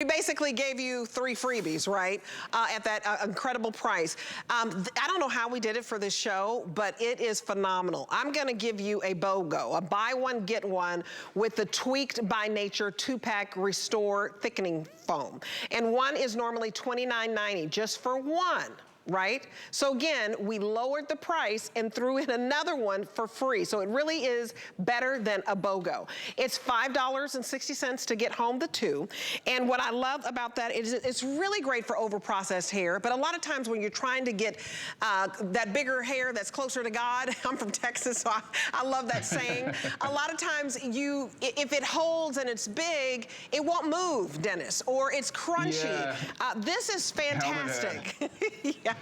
We basically gave you 3 freebies, right? At that incredible price. I don't know how we did it for this show, but it is phenomenal. I'm gonna give you a BOGO, a buy one, get one with the Tweaked by Nature 2-pack Restore Thickening Foam. And one is normally $29.90 just for one. Right? So again, we lowered the price and threw in another one for free. So it really is better than a BOGO. It's $5.60 to get home the 2. And what I love about that is it's really great for over-processed hair. But a lot of times when you're trying to get that bigger hair that's closer to God, I'm from Texas, so I love that saying. A lot of times if it holds and it's big, it won't move, Dennis, or it's crunchy. Yeah. This is fantastic. Yeah.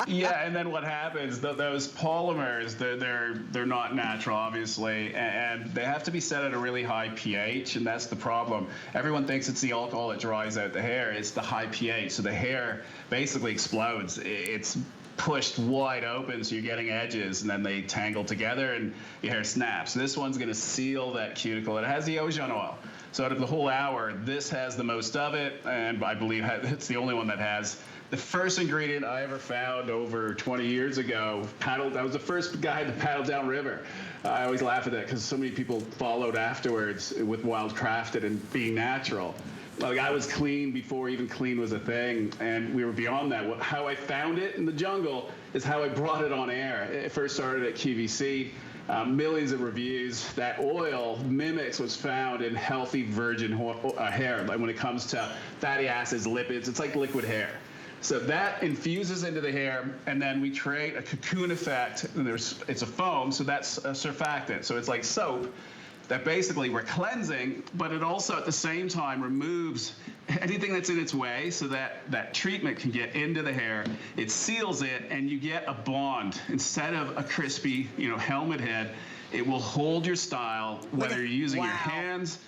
Yeah, and then what happens, those polymers, they're not natural, obviously, and they have to be set at a really high pH, and that's the problem. Everyone thinks it's the alcohol that dries out the hair. It's the high pH, so the hair basically explodes. It's pushed wide open, so you're getting edges, and then they tangle together, and your hair snaps. This one's going to seal that cuticle. It has the ozone oil. So out of the whole hour, this has the most of it, and I believe it's the only one that has. The first ingredient I ever found over 20 years ago, I was the first guy to paddle down river. I always laugh at that because so many people followed afterwards with wildcrafted and being natural. Like, I was clean before even clean was a thing, and we were beyond that. How I found it in the jungle is how I brought it on air. It first started at QVC. Millions of reviews. That oil mimics what's found in healthy virgin hair. Like when it comes to fatty acids, lipids, it's like liquid hair. So that infuses into the hair, and then we create a cocoon effect. And it's a foam, so that's a surfactant. So it's like soap that basically we're cleansing, but it also at the same time removes anything that's in its way so that that treatment can get into the hair. It seals it, and you get a bond. Instead of a crispy, helmet head, it will hold your style, whether you're using your hands,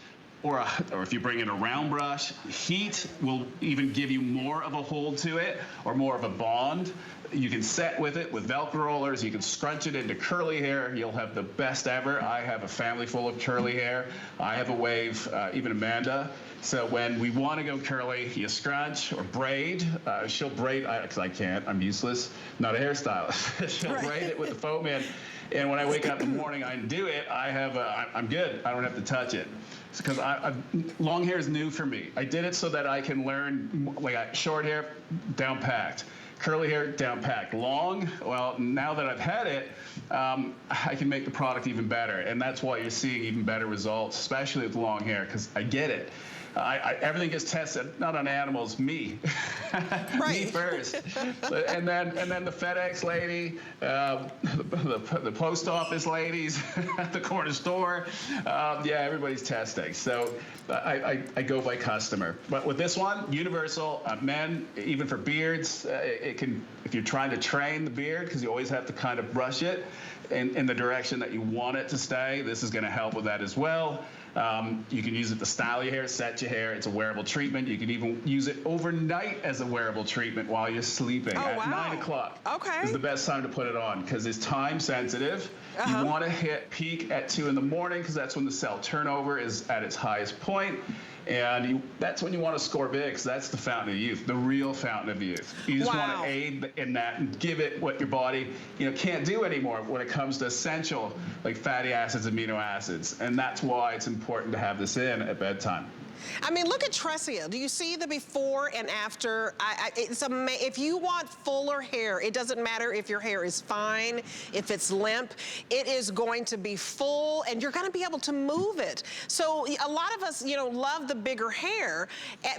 or if you bring in a round brush. Heat will even give you more of a hold to it, or more of a bond. You can set with it with Velcro rollers. You can scrunch it into curly hair. You'll have the best ever. I have a family full of curly hair. I have a wave, even Amanda. So when we want to go curly, you scrunch or braid. She'll braid, because I can't. I'm useless. Not a hairstylist. She'll braid it with the foam in. And when I wake up in the morning, I do it. I'm good. I don't have to touch it. Because long hair is new for me. I did it so that I can learn, like short hair, down packed. Curly hair, down packed. Long, well, now that I've had it, I can make the product even better. And that's why you're seeing even better results, especially with long hair, because I get it. Everything gets tested, not on animals, me. Me first. And then the FedEx lady, the post office ladies at the corner store. Yeah, everybody's testing. So I go by customer. But with this one, universal, men, even for beards, it can, if you're trying to train the beard, because you always have to kind of brush it in the direction that you want it to stay, this is going to help with that as well. You can use it to style your hair, set your hair. It's a wearable treatment. You can even use it overnight as a wearable treatment while you're sleeping. At 9 o'clock is the best time to put it on, because it's time sensitive. You want to hit peak at 2 in the morning, because that's when the cell turnover is at its highest point. And that's when you want to score big, because that's the fountain of youth, the real fountain of youth. You just want to aid in that and give it what your body can't do anymore when it comes to essential, like fatty acids, amino acids. And that's why it's important to have this in at bedtime. I mean, look at Tressia. Do you see the before and after? If you want fuller hair, it doesn't matter if your hair is fine, if it's limp, it is going to be full, and you're going to be able to move it. So a lot of us, love the bigger hair,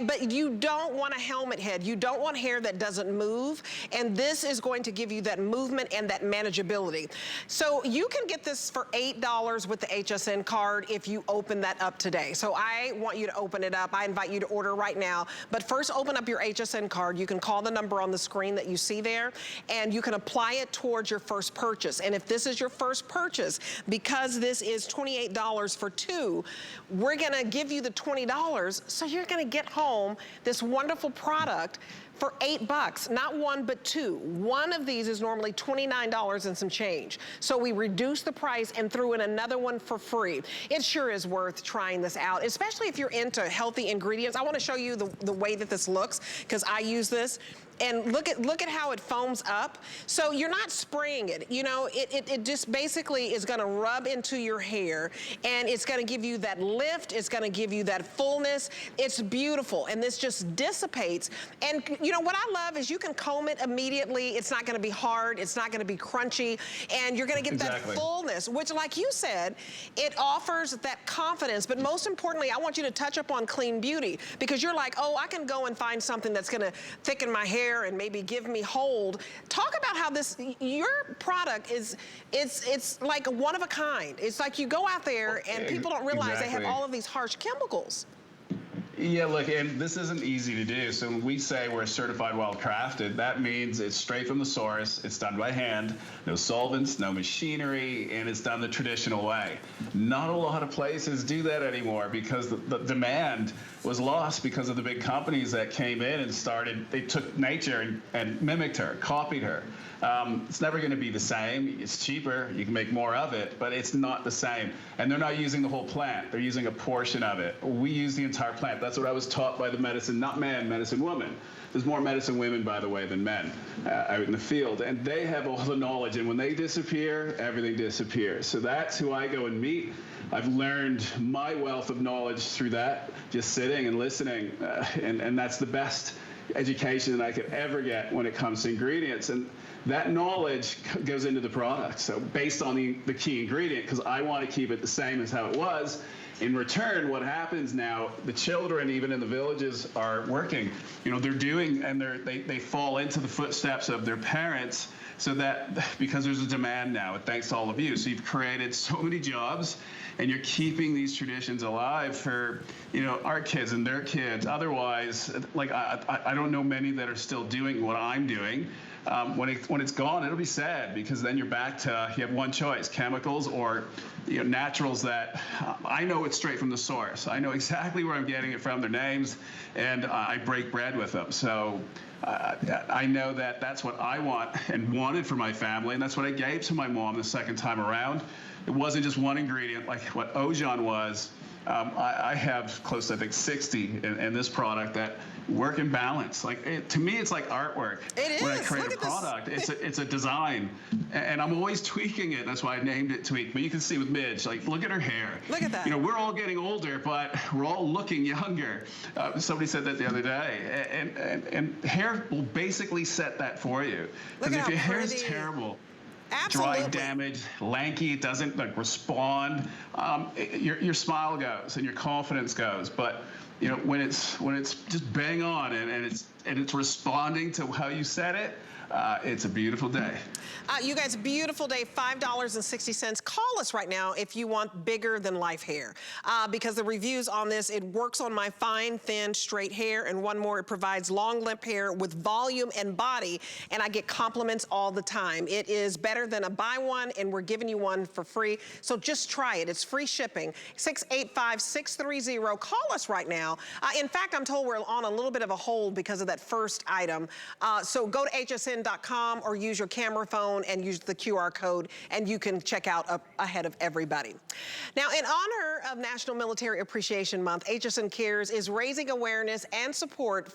but you don't want a helmet head. You don't want hair that doesn't move, and this is going to give you that movement and that manageability. So you can get this for $8 with the HSN card if you open that up today. So I want you to open it up. I invite you to order right now. But first, open up your HSN card. You can call the number on the screen that you see there, and you can apply it towards your first purchase. And if this is your first purchase, because this is $28 for 2, we're gonna give you the $20, so you're gonna get home this wonderful product for $8, not 1, but 2. One of these is normally $29 and some change. So we reduced the price and threw in another one for free. It sure is worth trying this out, especially if you're into into healthy ingredients. I want to show you the way that this looks, because I use this. And look at how it foams up. So you're not spraying it. You know, it just basically is gonna rub into your hair, and it's gonna give you that lift, it's gonna give you that fullness. It's beautiful, and this just dissipates. And you know, what I love is you can comb it immediately. It's not gonna be hard, it's not gonna be crunchy, and you're gonna get that fullness, which, like you said, it offers that confidence. But most importantly, I want you to touch up on clean beauty, because you're like, oh, I can go and find something that's gonna thicken my hair and maybe give me hold. Talk about how your product it's like one of a kind. It's like you go out there and people don't realize they have all of these harsh chemicals. Yeah, look, and this isn't easy to do. So when we say we're certified well crafted, that means it's straight from the source, it's done by hand, no solvents, no machinery, and it's done the traditional way. Not a lot of places do that anymore, because the demand was lost because of the big companies that came in and they took nature and mimicked her, copied her. It's never going to be the same. It's cheaper, you can make more of it, but it's not the same. And they're not using the whole plant, they're using a portion of it. We use the entire plant. That's what I was taught by the medicine, not man, medicine woman. There's more medicine women, by the way, than men out in the field. And they have all the knowledge, and when they disappear, everything disappears. So that's who I go and meet. I've learned my wealth of knowledge through that, just sitting and listening, and that's the best education that I could ever get when it comes to ingredients. And that knowledge goes into the product. So based on the key ingredient, because I want to keep it the same as how it was. In return, what happens now, the children, even in the villages, are working. You know, they're doing, and they fall into the footsteps of their parents, so that, because there's a demand now, thanks to all of you. So you've created so many jobs, and you're keeping these traditions alive for, you know, our kids and their kids. Otherwise, like, I don't know many that are still doing what I'm doing. When it's gone, it'll be sad, because then you're back to, you have one choice: chemicals or, you know, naturals that I know it's straight from the source. I know exactly where I'm getting it from, their names, and I break bread with them. So I know that that's what I want and wanted for my family, and that's what I gave to my mom the second time around. It wasn't just one ingredient like what Ojan was. I have close to, I think, 60 in this product that work in balance. Like, to me, it's like artwork. It is. When I create a product, it's a design, and I'm always tweaking it. That's why I named it Tweak. But you can see with Midge, like, look at her hair. Look at that. You know, we're all getting older, but we're all looking younger. Somebody said that the other day, and hair will basically set that for you. Because if your hair is terrible, absolutely, dry, damaged, lanky, it doesn't like respond, your smile goes and your confidence goes. But you know, when it's just bang on and it's responding to how you said it, it's a beautiful day. You guys, beautiful day, $5.60. Call us right now if you want bigger than life hair, because the reviews on this, it works on my fine, thin, straight hair, and one more, it provides long limp hair with volume and body, and I get compliments all the time. It is better than a buy one, and we're giving you one for free, so just try it. It's free shipping. 685-630. Call us right now. In fact, I'm told we're on a little bit of a hold because of that first item, so go to hsn.com or use your camera phone and use the QR code, and you can check out ahead of everybody. Now, in honor of National Military Appreciation Month, HSN Cares is raising awareness and support